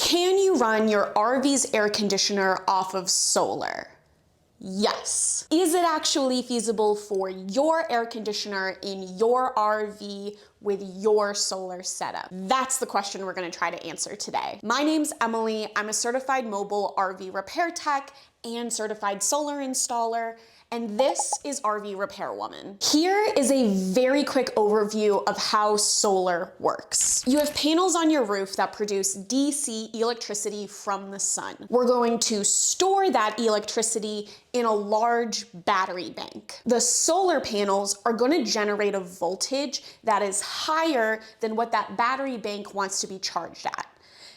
Can you run your RV's air conditioner off of solar? Yes. Is it actually feasible for your air conditioner in your RV with your solar setup? That's the question we're going to try to answer today. My name's Emily. I'm a certified mobile RV repair tech and certified solar installer, and this is RV Repair Woman. Here is a very quick overview of how solar works. You have panels on your roof that produce DC electricity from the sun. We're going to store that electricity in a large battery bank. The solar panels are going to generate a voltage that is higher than what that battery bank wants to be charged at.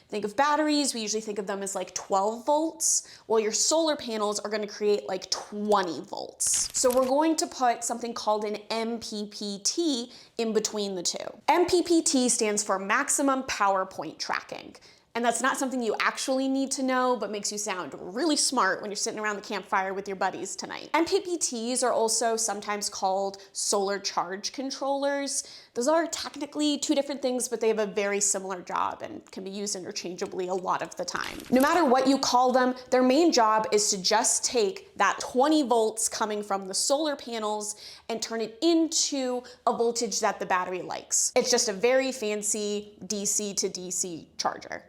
Think of batteries, we usually think of them as like 12 volts. Well, your solar panels are going to create like 20 volts. So we're going to put something called an MPPT in between the two. MPPT stands for maximum power point tracking. And that's not something you actually need to know, but makes you sound really smart when you're sitting around the campfire with your buddies tonight. MPPTs are also sometimes called solar charge controllers. Those are technically two different things, but they have a very similar job and can be used interchangeably a lot of the time. No matter what you call them, their main job is to just take that 20 volts coming from the solar panels and turn it into a voltage that the battery likes. It's just a very fancy DC to DC charger.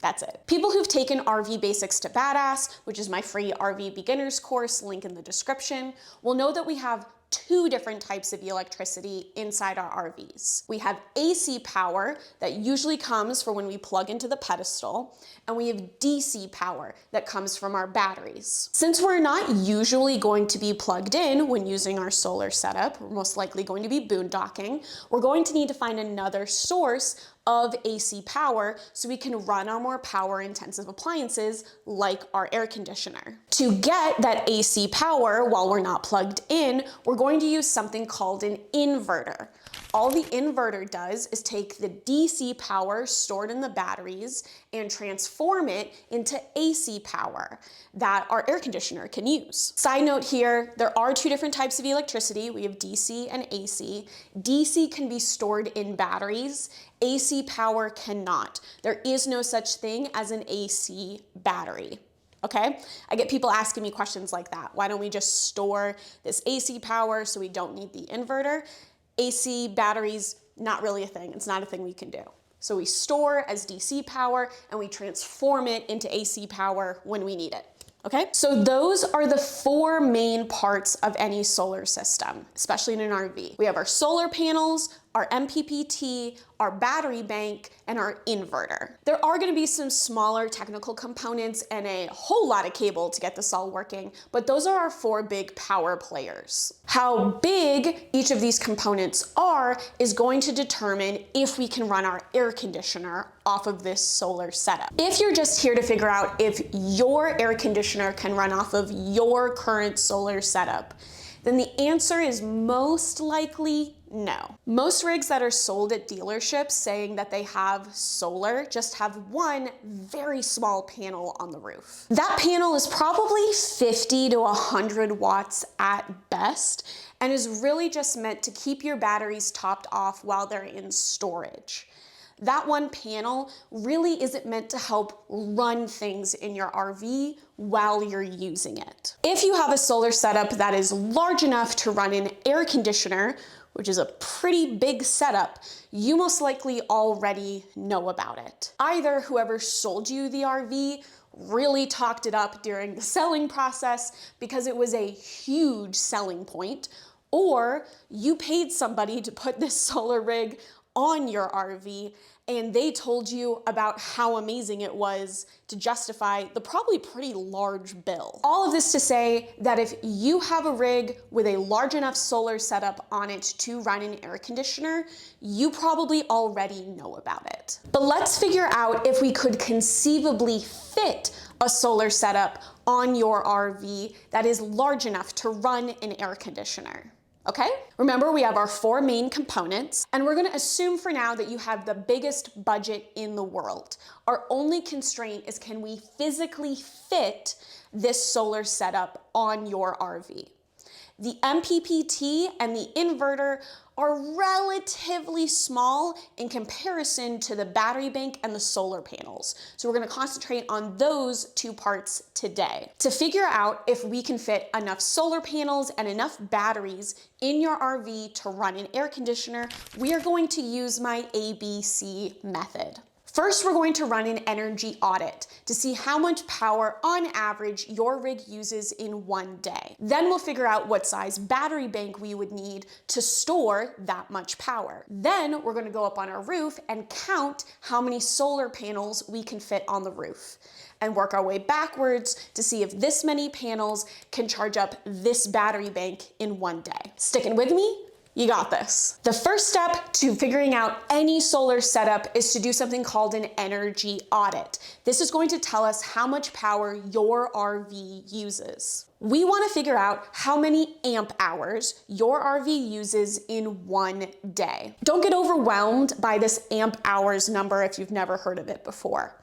That's it. People who've taken RV Basics to Badass, which is my free RV beginners course, link in the description, will know that we have two different types of electricity inside our RVs. We have AC power that usually comes from when we plug into the pedestal, and we have DC power that comes from our batteries. Since we're not usually going to be plugged in when using our solar setup, we're most likely going to be boondocking, we're going to need to find another source of AC power so we can run our more power intensive appliances like our air conditioner. To get that AC power while we're not plugged in, we're going to use something called an inverter. All the inverter does is take the DC power stored in the batteries and transform it into AC power that our air conditioner can use. Side note here, there are two different types of electricity. We have DC and AC. DC can be stored in batteries. AC power cannot. There is no such thing as an AC battery. Okay? I get people asking me questions like that. Why don't we just store this AC power so we don't need the inverter? AC batteries, not really a thing. It's not a thing we can do. So we store as DC power and we transform it into AC power when we need it. Okay, so those are the four main parts of any solar system, especially in an RV. We have our solar panels, our MPPT, our battery bank, and our inverter. There are going to be some smaller technical components and a whole lot of cable to get this all working, but those are our four big power players. How big each of these components are is going to determine if we can run our air conditioner off of this solar setup. If you're just here to figure out if your air conditioner can run off of your current solar setup, then the answer is most likely no. Most rigs that are sold at dealerships saying that they have solar just have one very small panel on the roof. That panel is probably 50 to 100 watts at best and is really just meant to keep your batteries topped off while they're in storage. That one panel really isn't meant to help run things in your RV while you're using it. If you have a solar setup that is large enough to run an air conditioner, which is a pretty big setup, you most likely already know about it. Either whoever sold you the RV really talked it up during the selling process because it was a huge selling point, or you paid somebody to put this solar rig on your RV and they told you about how amazing it was to justify the probably pretty large bill. All of this to say that if you have a rig with a large enough solar setup on it to run an air conditioner, you probably already know about it. But let's figure out if we could conceivably fit a solar setup on your RV that is large enough to run an air conditioner. Okay? Remember, we have our four main components, and we're gonna assume for now that you have the biggest budget in the world. Our only constraint is, can we physically fit this solar setup on your RV? The MPPT and the inverter are relatively small in comparison to the battery bank and the solar panels. So we're gonna concentrate on those two parts today. To figure out if we can fit enough solar panels and enough batteries in your RV to run an air conditioner, we are going to use my ABC method. First, we're going to run an energy audit to see how much power on average your rig uses in one day. Then we'll figure out what size battery bank we would need to store that much power. Then we're going to go up on our roof and count how many solar panels we can fit on the roof, and work our way backwards to see if this many panels can charge up this battery bank in one day. Sticking with me? You got this. The first step to figuring out any solar setup is to do something called an energy audit. This is going to tell us how much power your RV uses. We want to figure out how many amp hours your RV uses in one day. Don't get overwhelmed by this amp hours number if you've never heard of it before.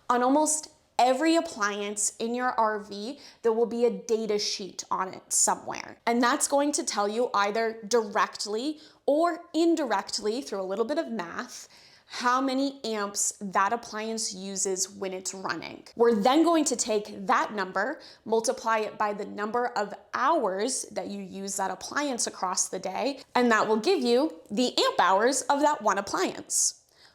On almost every appliance in your RV, there will be a data sheet on it somewhere. And that's going to tell you either directly or indirectly through a little bit of math how many amps that appliance uses when it's running. We're then going to take that number, multiply it by the number of hours that you use that appliance across the day, and that will give you the amp hours of that one appliance.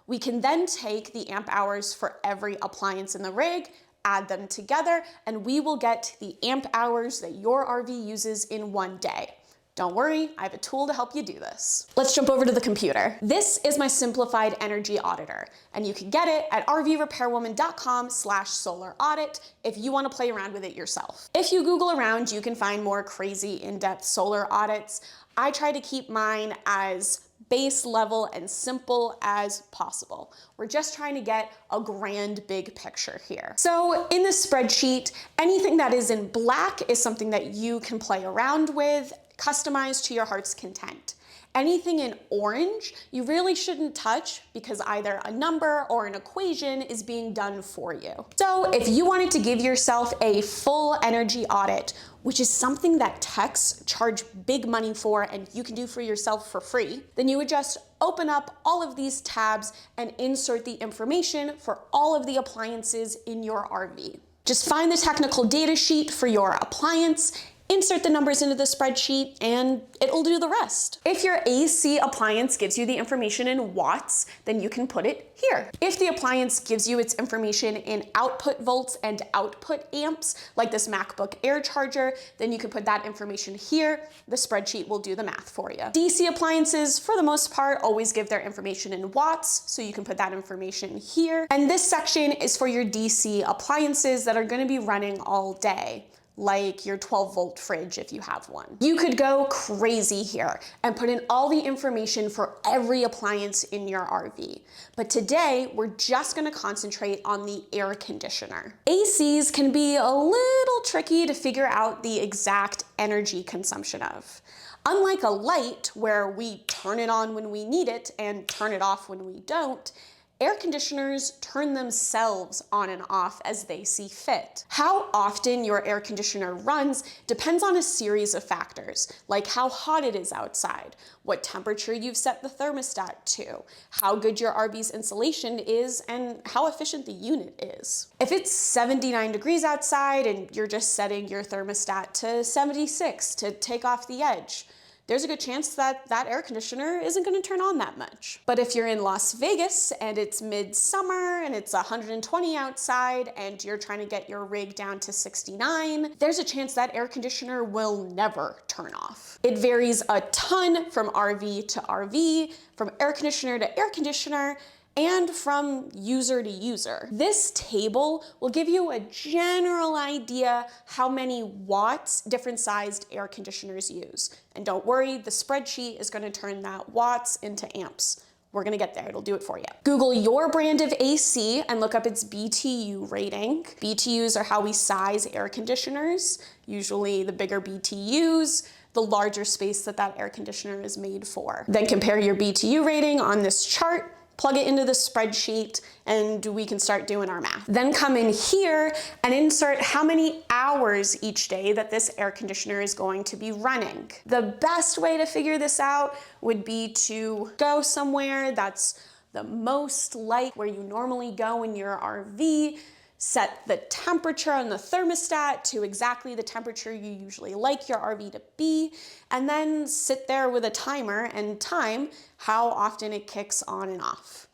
We can then take the amp hours for every appliance in the rig, add them together, and we will get the amp hours that your RV uses in one day. Don't worry, I have a tool to help you do this. Let's jump over to the computer. This is my simplified energy auditor, and you can get it at rvrepairwoman.com/solar audit if you want to play around with it yourself. If you Google around, you can find more crazy in-depth solar audits. I try to keep mine as base level and simple as possible. We're just trying to get a grand big picture here. So in this spreadsheet, anything that is in black is something that you can play around with, customize to your heart's content. Anything in orange, you really shouldn't touch because either a number or an equation is being done for you. So if you wanted to give yourself a full energy audit, which is something that techs charge big money for and you can do for yourself for free, then you would just open up all of these tabs and insert the information for all of the appliances in your RV. Just find the technical data sheet for your appliance, insert the numbers into the spreadsheet, and it'll do the rest. If your AC appliance gives you the information in watts, then you can put it here. If the appliance gives you its information in output volts and output amps, like this MacBook Air charger, then you can put that information here. The spreadsheet will do the math for you. DC appliances, for the most part, always give their information in watts, so you can put that information here. And this section is for your DC appliances that are going to be running all day, like your 12-volt fridge if you have one. You could go crazy here and put in all the information for every appliance in your RV. But today, we're just gonna concentrate on the air conditioner. ACs can be a little tricky to figure out the exact energy consumption of. Unlike a light, where we turn it on when we need it and turn it off when we don't, air conditioners turn themselves on and off as they see fit. How often your air conditioner runs depends on a series of factors, like how hot it is outside, what temperature you've set the thermostat to, how good your RV's insulation is, and how efficient the unit is. If it's 79 degrees outside and you're just setting your thermostat to 76 to take off the edge, there's a good chance that that air conditioner isn't going to turn on that much. But if you're in Las Vegas and it's midsummer and it's 120 outside and you're trying to get your rig down to 69, there's a chance that air conditioner will never turn off. It varies a ton from RV to RV, from air conditioner to air conditioner, and from user to user. This table will give you a general idea how many watts different sized air conditioners use. And don't worry, the spreadsheet is going to turn that watts into amps. We're going to get there, it'll do it for you. Google your brand of AC and look up its BTU rating. BTUs are how we size air conditioners. Usually the bigger BTUs, the larger space that that air conditioner is made for. Then compare your BTU rating on this chart plug it into the spreadsheet, and we can start doing our math. Then come in here and insert how many hours each day that this air conditioner is going to be running. The best way to figure this out would be to go somewhere that's the most like where you normally go in your RV, set the temperature on the thermostat to exactly the temperature you usually like your RV to be, and then sit there with a timer and time how often it kicks on and off.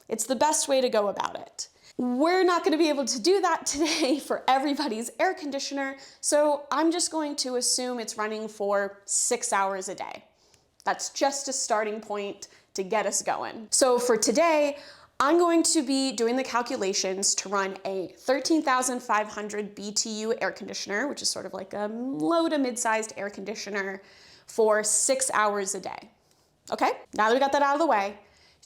It's the best way to go about it. We're not going to be able to do that today for everybody's air conditioner, so I'm just going to assume it's running for 6 hours a day. That's just a starting point to get us going. So for today, I'm going to be doing the calculations to run a 13,500 BTU air conditioner, which is sort of like a low to mid-sized air conditioner, for 6 hours a day. Okay, now that we got that out of the way,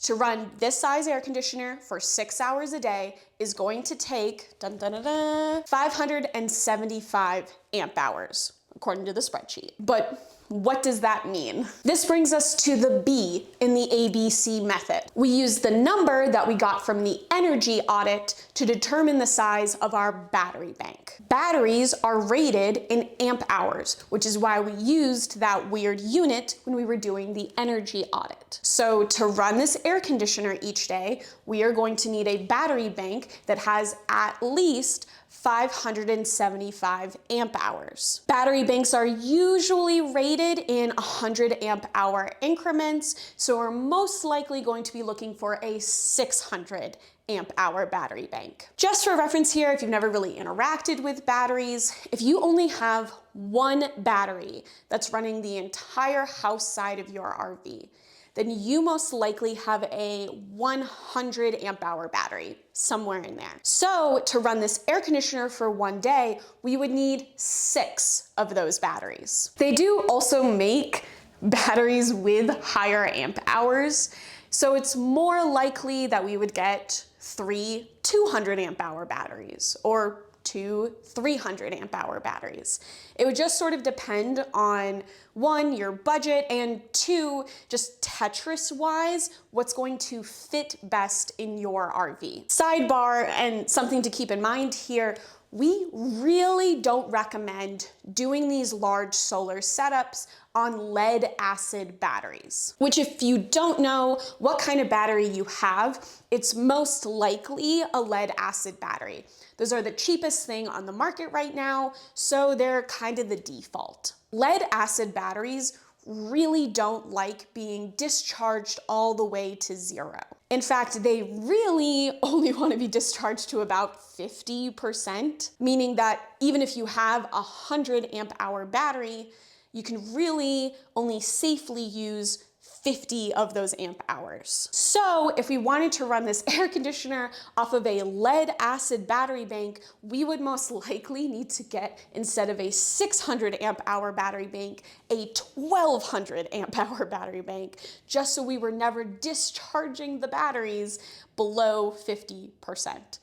to run this size air conditioner for 6 hours a day is going to take 575 amp hours, according to the spreadsheet. But what does that mean? This brings us to the B in the ABC method. We use the number that we got from the energy audit to determine the size of our battery bank. Batteries are rated in amp hours, which is why we used that weird unit when we were doing the energy audit. So to run this air conditioner each day, we are going to need a battery bank that has at least 575 amp hours. Battery banks are usually rated in 100 amp hour increments, so we're most likely going to be looking for a 600 amp hour battery bank. Just for reference here, if you've never really interacted with batteries, if you only have one battery that's running the entire house side of your RV, then you most likely have a 100 amp hour battery somewhere in there. So to run this air conditioner for one day, we would need 6 of those batteries. They do also make batteries with higher amp hours, so it's more likely that we would get 3 200 amp hour batteries or 2 300 amp hour batteries. It would just sort of depend on 1, your budget, and 2, just Tetris wise, what's going to fit best in your RV. Sidebar, and something to keep in mind here, we really don't recommend doing these large solar setups on lead acid batteries, which if you don't know what kind of battery you have, it's most likely a lead acid battery. Those are the cheapest thing on the market right now, so they're kind of the default. Lead acid batteries really don't like being discharged all the way to 0. In fact, they really only want to be discharged to about 50%, meaning that even if you have a 100 amp hour battery, you can really only safely use 50 of those amp hours. So if we wanted to run this air conditioner off of a lead acid battery bank, we would most likely need to get, instead of a 600 amp hour battery bank, a 1200 amp hour battery bank, just so we were never discharging the batteries below 50%.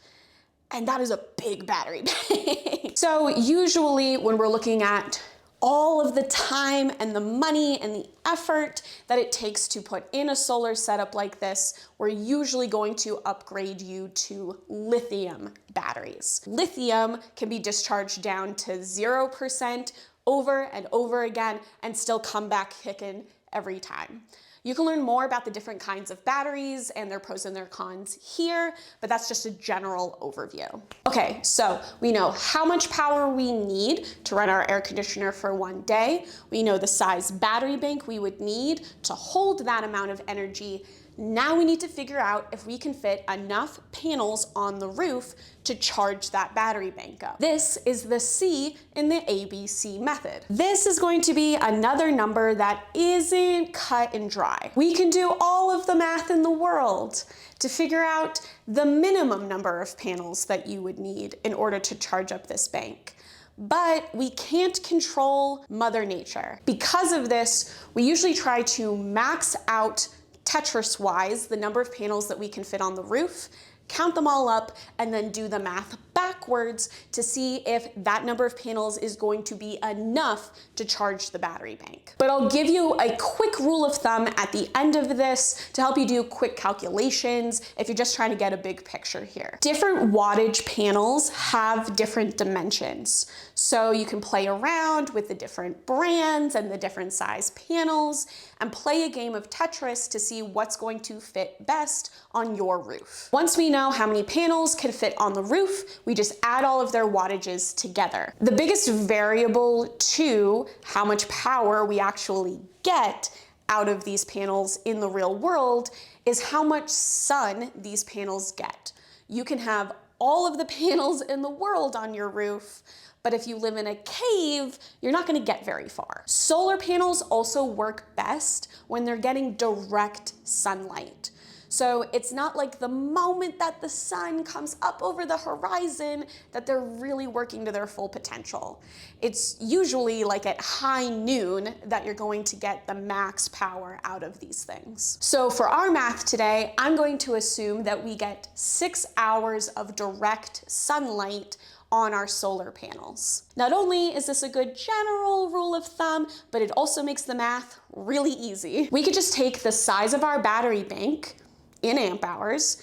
And that is a big battery bank. So usually when we're looking at all of the time and the money and the effort that it takes to put in a solar setup like this, we're usually going to upgrade you to lithium batteries. Lithium can be discharged down to 0% over and over again and still come back kicking every time. You can learn more about the different kinds of batteries and their pros and their cons here, but that's just a general overview. Okay, so we know how much power we need to run our air conditioner for one day. We know the size battery bank we would need to hold that amount of energy. Now we need to figure out if we can fit enough panels on the roof to charge that battery bank up. This is the C in the ABC method. This is going to be another number that isn't cut and dry. We can do all of the math in the world to figure out the minimum number of panels that you would need in order to charge up this bank. But we can't control Mother Nature. Because of this, we usually try to max out Tetris-wise the number of panels that we can fit on the roof, count them all up, and then do the math backwards backwards to see if that number of panels is going to be enough to charge the battery bank. But I'll give you a quick rule of thumb at the end of this to help you do quick calculations if you're just trying to get a big picture here. Different wattage panels have different dimensions. So you can play around with the different brands and the different size panels and play a game of Tetris to see what's going to fit best on your roof. Once we know how many panels can fit on the roof, we just add all of their wattages together. The biggest variable to how much power we actually get out of these panels in the real world is how much sun these panels get. You can have all of the panels in the world on your roof, but if you live in a cave, you're not gonna get very far. Solar panels also work best when they're getting direct sunlight. So it's not like the moment that the sun comes up over the horizon that they're really working to their full potential. It's usually like at high noon that you're going to get the max power out of these things. So for our math today, I'm going to assume that we get 6 hours of direct sunlight on our solar panels. Not only is this a good general rule of thumb, but it also makes the math really easy. We could just take the size of our battery bank in amp hours,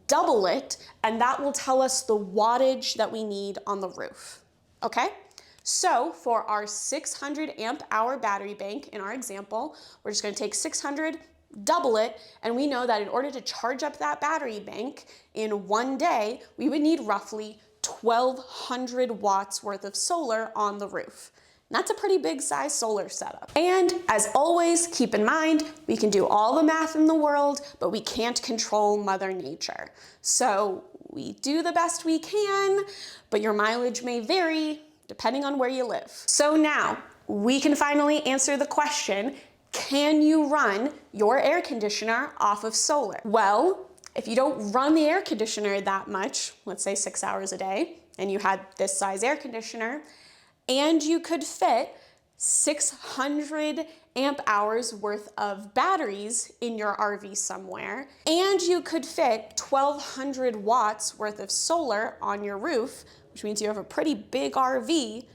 double it, and that will tell us the wattage that we need on the roof, okay? So for our 600 amp hour battery bank in our example, we're just gonna take 600, double it, and we know that in order to charge up that battery bank in one day, we would need roughly 1,200 watts worth of solar on the roof. And that's a pretty big size solar setup. And as always, keep in mind, we can do all the math in the world, but we can't control Mother Nature. So we do the best we can, but your mileage may vary depending on where you live. So now we can finally answer the question, can you run your air conditioner off of solar? Well, if you don't run the air conditioner that much, let's say 6 hours a day, and you had this size air conditioner, and you could fit 600 amp hours worth of batteries in your RV somewhere, and you could fit 1,200 watts worth of solar on your roof, which means you have a pretty big RV,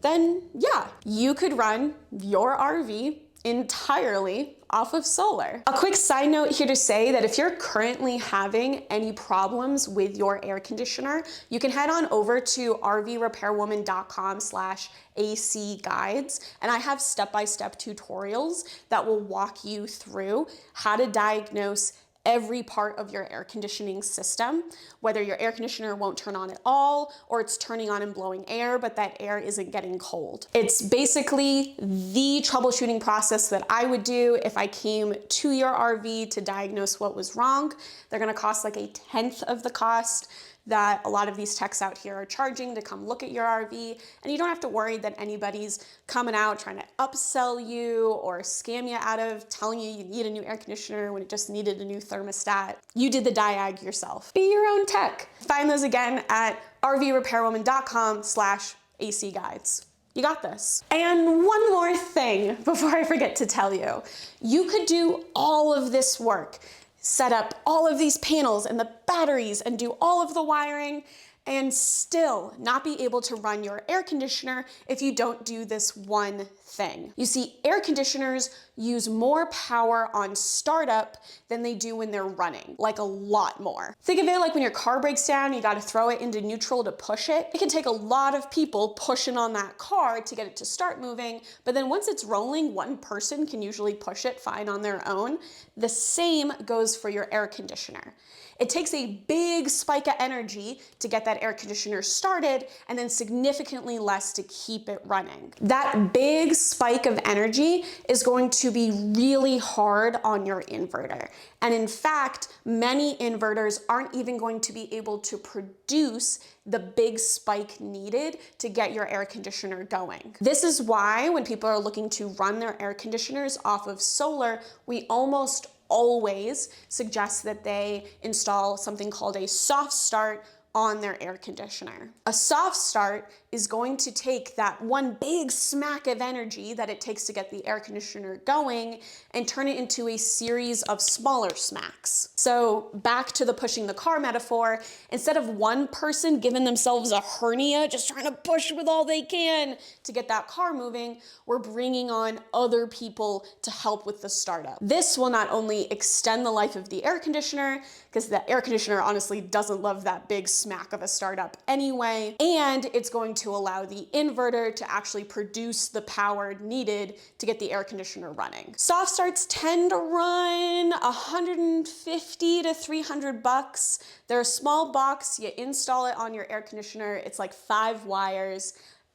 then yeah, you could run your RV entirely off of solar. A quick side note here to say that if you're currently having any problems with your air conditioner, you can head on over to rvrepairwoman.com/AC guides, and I have step-by-step tutorials that will walk you through how to diagnose every part of your air conditioning system, whether your air conditioner won't turn on at all or it's turning on and blowing air, but that air isn't getting cold. It's basically the troubleshooting process that I would do if I came to your RV to diagnose what was wrong. They're gonna cost like 1/10 of the cost that a lot of these techs out here are charging to come look at your RV, and you don't have to worry that anybody's coming out trying to upsell you or scam you out of telling you you need a new air conditioner when it just needed a new thermostat. You did the diag yourself. Be your own tech. Find those again at rvrepairwoman.com/AC guides. You got this. And one more thing before I forget to tell you. You could do all of this work, set up all of these panels and the batteries and do all of the wiring and still not be able to run your air conditioner if you don't do this one thing. You see, air conditioners use more power on startup than they do when they're running, like a lot more. Think of it like when your car breaks down, you gotta throw it into neutral to push it. It can take a lot of people pushing on that car to get it to start moving, but then once it's rolling, one person can usually push it fine on their own. The same goes for your air conditioner. It takes a big spike of energy to get that air conditioner started and then significantly less to keep it running. That big spike of energy is going to be really hard on your inverter. And in fact, many inverters aren't even going to be able to produce the big spike needed to get your air conditioner going. This is why when people are looking to run their air conditioners off of solar, we almost always suggest that they install something called a soft start on their air conditioner. A soft start is going to take that one big smack of energy that it takes to get the air conditioner going and turn it into a series of smaller smacks. So back to the pushing the car metaphor, instead of one person giving themselves a hernia, just trying to push with all they can to get that car moving, we're bringing on other people to help with the startup. This will not only extend the life of the air conditioner, because the air conditioner honestly doesn't love that big smack of a startup anyway, and it's going to allow the inverter to actually produce the power needed to get the air conditioner running. Soft starts tend to run 150 to 300 bucks. They're a small box, you install it on your air conditioner, it's like 5 wires.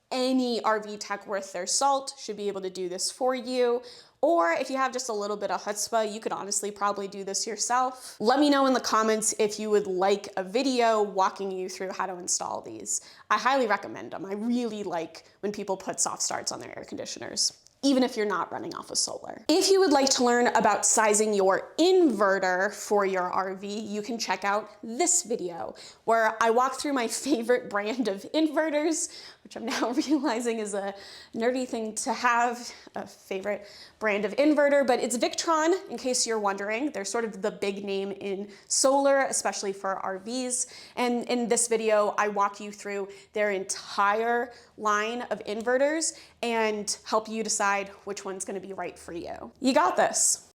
Any RV tech worth their salt should be able to do this for you. Or if you have just a little bit of chutzpah, you could honestly probably do this yourself. Let me know in the comments if you would like a video walking you through how to install these. I highly recommend them. I really like when people put soft starts on their air conditioners, even if you're not running off of solar. If you would like to learn about sizing your inverter for your RV, you can check out this video where I walk through my favorite brand of inverters, which I'm now realizing is a nerdy thing to have, a favorite brand of inverter, but it's Victron, in case you're wondering. They're sort of the big name in solar, especially for RVs. And in this video, I walk you through their entire line of inverters and help you decide which one's gonna be right for you. You got this.